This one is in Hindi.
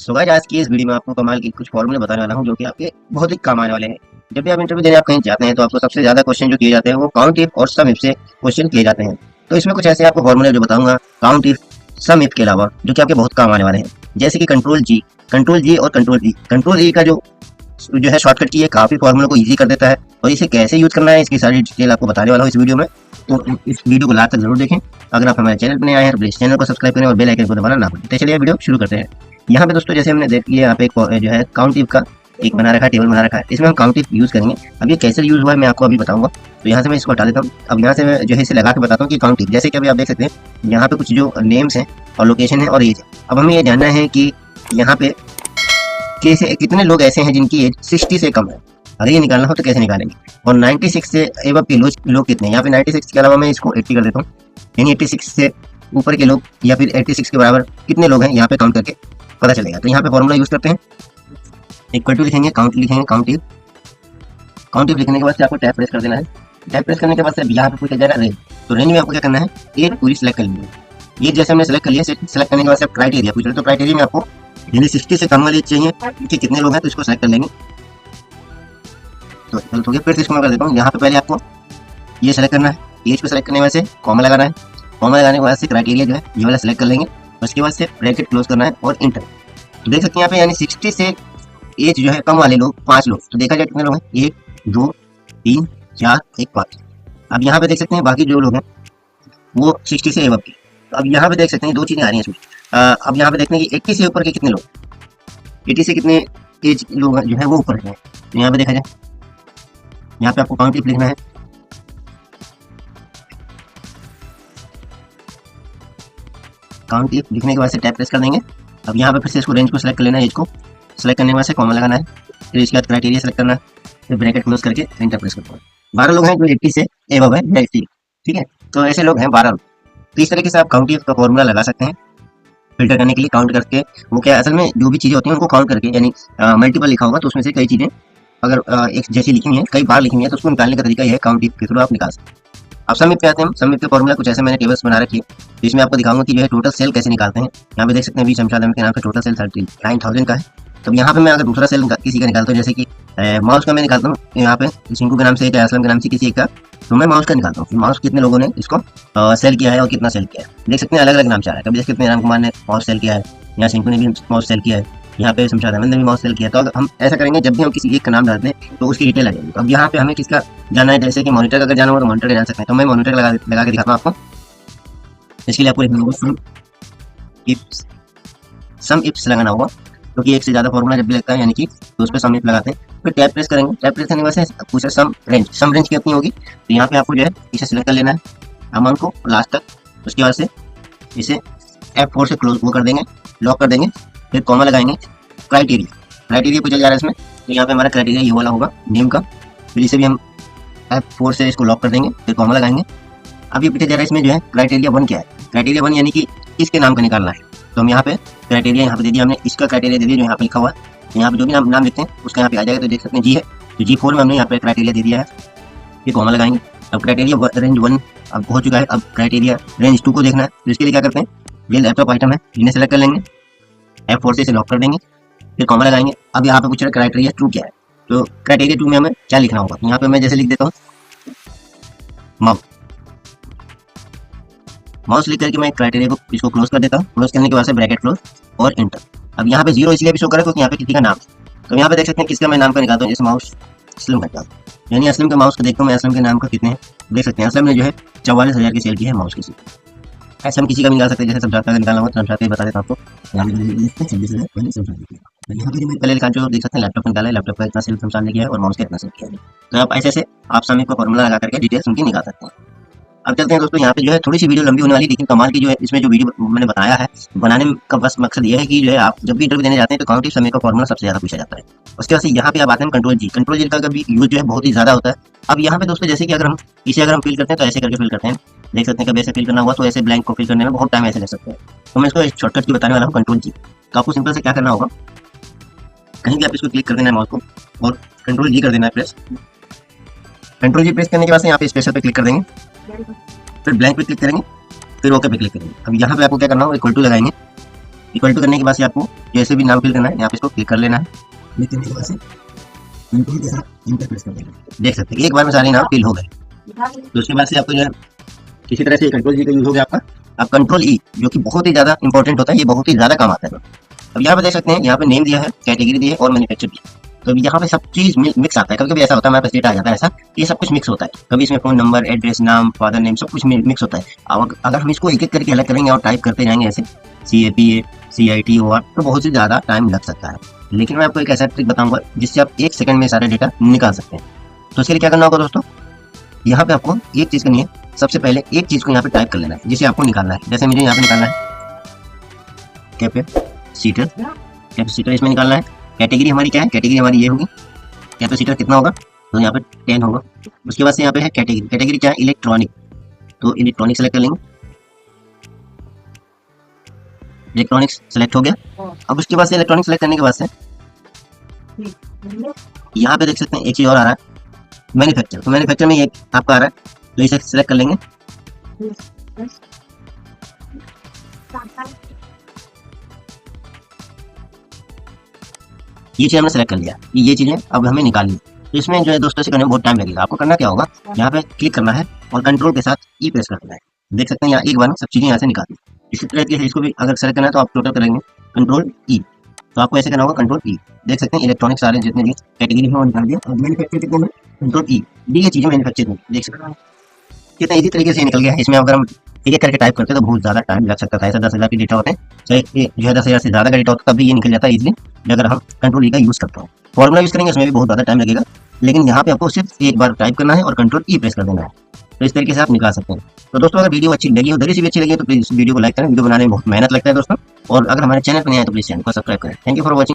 सो गाइस, आज की इस वीडियो में आपको कमाल की कुछ फॉर्मूले बताने वाला हूं जो कि आपके बहुत ही काम आने वाले हैं। जब भी आप इंटरव्यू देने आप कहीं जाते हैं तो आपको सबसे ज्यादा क्वेश्चन जो किए जाते हैं वो काउंट इफ और सम इफ से क्वेश्चन किए जाते हैं। तो इसमें कुछ ऐसे आपको फॉर्मूले जो बताऊंगा काउंट इफ सम इफ के अलावा जो कि आपके बहुत काम आने वाले हैं, जैसे कि कंट्रोल जी और कंट्रोल ई का जो है शॉर्टकट की है, काफी फॉर्मूले को ईजी कर देता है और इसे कैसे यूज करना है इसकी सारी डिटेल आपको बताने वाला हूँ इस वीडियो में। तो इस वीडियो को लास्ट तक जरूर देखें। अगर आप हमारे चैनल पर नए आए हैं तो प्लीज चैनल को सब्सक्राइब करें और बेल आइकन को दबाना ना भूलें। तो चलिए वीडियो शुरू करते हैं। यहाँ पे दोस्तों जैसे हमने देख लिया, यहाँ पे जो है काउंट इफ का एक बना रखा है, टेबल बना रखा है, इसमें हम काउंट इफ यूज करेंगे। अब ये कैसे यूज हुआ है मैं आपको अभी बताऊंगा। तो यहाँ से मैं इसको हटा देता हूँ। अब यहाँ से मैं जो है इसे लगा के बताता हूँ कि काउंट इफ, जैसे कि अभी आप देख सकते हैं यहाँ पे कुछ जो नेम्स हैं और लोकेशन है और एज है। अब हमें ये जानना है कि यहाँ पे कितने लोग ऐसे हैं जिनकी एज 60 से कम है। अगर ये निकालना हो तो कैसे निकालेंगे, और 96 से एबव के लोग कितने हैं। यहाँ पे 96 के अलावा मैं इसको 80 कर देता हूँ, यानी 86 से ऊपर के लोग या फिर 86 के बराबर कितने लोग हैं यहाँ पे काउंट करके पता चलेगा। तो यहाँ पे फॉर्मूला यूज करते हैं, इक्वल टू लिखेंगे, काउंट इफ लिखने के बाद से आपको टैब प्रेस कर देना है। टैब प्रेस करने के बाद से यहाँ पे पूछा जाएगा रेंज। तो रेंज में आपको क्या करना है, ये पूरी सेलेक्ट कर लीजिए। ये जैसे हमने सेलेक्ट कर लिया, सेलेक्ट करने के बाद से आप क्राइटेरिया पूछ रहे, तो क्राइटेरिया में आपको यानी 60 से कम वाली चाहिए कि कितने लोग हैं, तो इसको सेलेक्ट कर लेंगे। तो चलो हो गया, फिर से इसको मैं कर देता हूँ। यहाँ पे पहले आपको ये सेलेक्ट करना है, एज को सेलेक्ट करने के बाद से कॉमा लगाना है, कॉमा लगाने के बाद से क्राइटेरिया जो है ये वाला सेलेक्ट कर लेंगे। उसके बाद से ब्रैकेट क्लोज करना है और इंटर। तो देख सकते हैं यहाँ पे यानी 60 से एज जो है कम वाले लोग 5 लोग। तो देखा जाए कितने लोग हैं, 1 2 3 4 1 5। अब यहाँ पे देख सकते हैं बाकी जो लोग हैं वो 60 से एबव के। तो अब यहाँ पे देख सकते हैं दो चीजें आ रही हैं इसमें। अब यहाँ पे देखते हैं कि 80 से ऊपर के कितने लोग, 80 से कितने एज लोग जो है वो ऊपर हैं। तो यहाँ पे देखा जाए, यहाँ पे आपको काउंट इफ लिखना है। काउंट इफ लिखने के बाद से टैब प्रेस कर देंगे। अब यहाँ पे फिर से इसको रेंज को सेलेक्ट कर लेना है, एज को सेलेक्ट करने के बाद से कॉमा लगाना है, फिर इसके बाद क्राइटेरिया सेलेक्ट करना है, फिर ब्रैकेट क्लोज करके एंटर प्रेस करना है। 12 लोग हैं जो 80 से एबव है, ठीक है। तो ऐसे लोग हैं 12 लोग। तो इस तरीके से आप काउंट इफ का फॉर्मूला लगा सकते हैं फिल्टर करने के लिए। काउंट करके वो क्या असल में जो भी चीजें होती हैं उनको काउंट करके, यानी मल्टीपल लिखा होगा तो उसमें से कई चीजें अगर एक जैसी लिखी हुई है, कई बार लिखी हुई है, तो उसको निकालने का तरीका यह है, काउंट इफ के थ्रू आप निकाल सकते हैं। अब सम इफ पे आते हैं। सम इफ के फॉर्मूला कुछ ऐसे मैंने टेबल्स बना रखी है, तो इसमें आपको दिखाऊंगा कि जो है टोटल सेल कैसे निकालते हैं। यहाँ पे देख सकते हैं वी शमशाद अहमद के नाम पे टोटल सेल 39,000 का है। तो यहाँ पे मैं अगर दूसरा सेल किसी का निकालता हूँ, जैसे कि माउस का मैं निकालता हूँ, यहाँ पे सिंकू के नाम से या असलम के नाम से किसी एक का, तो मैं माउस का निकालता हूँ। माउस कितने लोगों ने इसको सेल किया है और कितना सेल किया है। देख सकते हैं अलग अलग नाम चाह रहा है, कभी जैसे कितने राम कुमार ने माउस सेल किया है, यहाँ सिंकू ने भी माउस सेल किया है, यहाँ पे शमशाद अहमद ने भी माउस सेल किया। तो अगर हम ऐसा करेंगे, जब भी हम किसी एक का नाम डालते हैं तो उसकी डिटेल आ जाएगी। तो अब यहाँ पे हमें किसका जाना है, जैसे कि मॉनिटर का अगर जाना हो तो मॉनिटर जान सकते हैं। तो मैं मॉनिटर लगा के दिखाता हूँ आपको। इसके लिए आपको लिखना होगा सम इफ्स लगाना होगा, क्योंकि एक से ज्यादा फॉर्मूला जब भी लगता है यानी कि तो उस पर सम इफ लगाते हैं। फिर टैब प्रेस करेंगे, टैब प्रेस करने से पूछे सम रेंज कितनी होगी। तो यहाँ पे आपको जो है इसे सिलेक्ट कर लेना है, अमाउंट को लास्ट तक। उसके बाद से इसे F4 से क्लोज वो कर देंगे, लॉक कर देंगे, फिर कॉमा लगाएंगे। क्राइटेरिया पूछा जा रहा है इसमें, तो यहाँ पे हमारा क्राइटेरिया ये वाला होगा नेम का। फिर इसे भी हम F4 से इसको लॉक कर देंगे, फिर कॉमा लगाएंगे। अब ये पूछा जा रहा है इसमें जो है क्राइटेरिया 1 क्या है। क्राइटेरिया 1 यानी कि किसके नाम का निकालना है। तो हम यहाँ पे क्राइटेरिया यहाँ पे दे दिया हमने, इसका क्राइटेरिया दे दिया जो यहाँ पे लिखा हुआ है। यहाँ पे जो भी नाम लिखते हैं उसका यहाँ पे आ जाएगा। तो देख सकते हैं जी है, तो G4 में हमने यहाँ पे क्राइटेरिया दे दिया है, ये कॉमा लगाएंगे। अब क्राइटेरिया रेंज 1 अब हो चुका है। अब क्राइटेरिया रेंज 2 को देखना है, तो इसके लिए क्या करते हैं, ये लैपटॉप आइटम है, इन्हें सेलेक्ट कर लेंगे, F4 से इसे लॉक कर देंगे, फिर कॉमा लगाएंगे। अब यहाँ पे पूछ रहा है क्राइटेरिया 2 क्या है। तो क्राइटेरिया 2 में हमें क्या लिखना होगा, यहाँ पे मैं जैसे लिख देता हूँ माउस लिख करके मैं क्राइटेरिया को इसको क्लोज कर देता हूँ। क्लोज करने के बाद से ब्रैकेट क्लोज और इंटर। अब यहाँ पे 0 इसलिए भी शो कर रहा है क्योंकि यहाँ पे किसी का नाम। तो यहाँ पे देख सकते हैं किसका मैं नाम का निकालता हूँ, जैसे माउस असलम का निकालता हूँ, यानी असलम के माउस को देखता हूँ मैं, असलम के नाम का कितने हैं। देख सकते हैं असलम ने जो है 44,000 की सेल की है माउस किसी। ऐसे हम किसी का भी निकाल सकते हैं, जैसे शमशाद का निकालना होगा तो शमशाद का बता देता हूँ आपको। यहाँ पे पहले लिखा जो देख सकते हैं लैपटॉप निकाला है, लैपटॉप का इतना सेल शमशाद ने किया है और माउस का इतना सेल किया है। तो आप ऐसे आप सम इफ का फॉर्मूला लगा करके डिटेल्स उनकी निकाल सकते हैं। अब चलते हैं दोस्तों, यहाँ पे जो है थोड़ी सी वीडियो लंबी होने वाली, लेकिन कमाल की जो है इसमें जो वीडियो मैंने बताया है बनाने का बस मकसद ये है कि जो है आप जब भी इंटरव्यू देने जाते हैं तो काउंट इफ सम इफ का फॉर्मूला सबसे ज्यादा पूछा जाता है। उसके बाद से यहाँ पे आप आते हैं कंट्रोल जी का भी यूज जो है बहुत ही ज्यादा होता है। अब यहाँ पे दोस्तों जैसे कि अगर हम फिल करते हैं तो ऐसे करके फिल करते हैं, देख सकते हैं कभी ऐसे फिल करना हुआ तो ऐसे ब्लैंक को फिल करने में बहुत टाइम ऐसे लग सकते हैं। तो मैं इसको शॉर्टकट की बताने वाला हूँ, कंट्रोल जी। तो आपको सिंपल से क्या करना होगा, कहीं भी आप इसको क्लिक कर देना है माउस को और कंट्रोल जी कर देना है प्रेस। कंट्रोल जी प्रेस करने के बाद यहाँ पे स्पेशल पे क्लिक कर देंगे, फिर ब्लैंक पे क्लिक करेंगे, फिर ओके पे क्लिक करेंगे। अब यहाँ पे आपको क्या करना होगा, इक्वल टू लगाएंगे, इक्वल टू करने के बाद से आपको जैसे भी नाम फिल करना है यहाँ पे इसको क्लिक कर लेना है। क्लिक करने के बाद से कंट्रोल के साथ इंटर प्रेस कर देना। देख सकते हैं एक बार में सारे नाम फिल हो गए। तो उसके बाद से आपको जो है इसी तरह से कंट्रोल जी का यूज हो गया आपका। अब कंट्रोल ई जो कि बहुत ही ज्यादा इंपॉर्टेंट होता है, ये बहुत ही ज्यादा काम आता है। अब यहाँ पे देख सकते हैं यहाँ पे नेम दिया है, कैटेगरी दी है और मैन्युफैक्चर दिया है। तो यहाँ पे सब चीज मिक्स आता है। कभी कभी ऐसा होता है हमारे पास डेटा आ जाता है ऐसा, ये सब कुछ मिक्स होता है। कभी इसमें फोन नंबर, एड्रेस, नाम, फादर नेम सब कुछ मिक्स होता है। अब अगर हम इसको एक एक करके अलग करेंगे और टाइप करते जाएंगे ऐसे CAPA CITOR तो बहुत ही ज्यादा टाइम लग सकता है। लेकिन मैं आपको एक ऐसा ट्रिक बताऊंगा जिससे आप 1 सेकंड में सारा डेटा निकाल सकते हैं। तो इसके लिए क्या करना होगा दोस्तों, यहाँ पे आपको एक चीज करनी है। सबसे पहले एक चीज को यहाँ पे टाइप कर लेना है जिसे आपको निकालना है। जैसे मुझे यहाँ पे निकालना है कैपेसिटर इसमें निकालना है। कैटेगरी हमारी क्या है, कैटेगरी हमारी ये होगी, कैपेसिटर कितना होगा तो यहाँ पे 10 होगा। उसके बाद से यहाँ पे है कैटेगरी, कैटेगरी क्या है, इलेक्ट्रॉनिक, तो इलेक्ट्रॉनिक सेलेक्ट कर लेंगे। इलेक्ट्रॉनिक्स सेलेक्ट हो गया। अब उसके बाद से इलेक्ट्रॉनिक सेलेक्ट करने के बाद से यहाँ पे देख सकते हैं एक चीज और आ रहा है मैन्युफैक्चर। तो मैन्युफैक्चर में ये आपका आ रहा है, तो इसे सेलेक्ट कर लेंगे। ये चीज हमने सेलेक्ट कर लिया, ये चीजें अब हमें निकालनी। तो इसमें जो है दोस्तों से करने में बहुत टाइम लगेगा। आपको करना क्या होगा, यहाँ पे क्लिक करना है और कंट्रोल के साथ ई प्रेस करना है। देख सकते हैं यहाँ एक बार में सब चीजें यहाँ से निकाल दी। इसी तरीके से इसको भी अगर सेलेक्ट करना है तो आप टोटल करेंगे कंट्रोल ई। तो आपको ऐसे करना होगा कंट्रोल ई। देख सकते हैं इलेक्ट्रॉनिक सारे जितने भी कैटेगरी है वो निकाल दिया। और मैन्युफैक्चर कितने में, कंट्रोल ई, ये चीजें मैन्युफैक्चर में देख सकते हैं कितना इजी तरीके से निकल गया। इसमें अगर हम एक एक करके टाइप करते तो बहुत ज्यादा टाइम लग सकता था। ऐसा 10,000 के डेटा होते हैं, चाहे जो है 10,000 से ज्यादा का डेटा होता है तब भी ये निकल जाता है इजीली अगर हम कंट्रोल ई का यूज करते हैं। फॉर्मूला यूज करेंगे उसमें भी बहुत ज्यादा टाइम लगेगा, लेकिन यहाँ पे आपको सिर्फ एक बार टाइप करना है और कंट्रोल ई प्रेस कर देना है। तो इस तरीके से आप निकाल सकते हैं। तो दोस्तों अगर वीडियो अच्छी लगी हो, जरी सी भी अच्छी लगी तो प्लीज वीडियो को लाइक करें। वीडियो बनाने में बहुत मेहनत लगता है दोस्तों। और अगर हमारे चैनल पर नहीं आए तो प्लीज चैनल को सब्सक्राइब करें। Thank you for watching.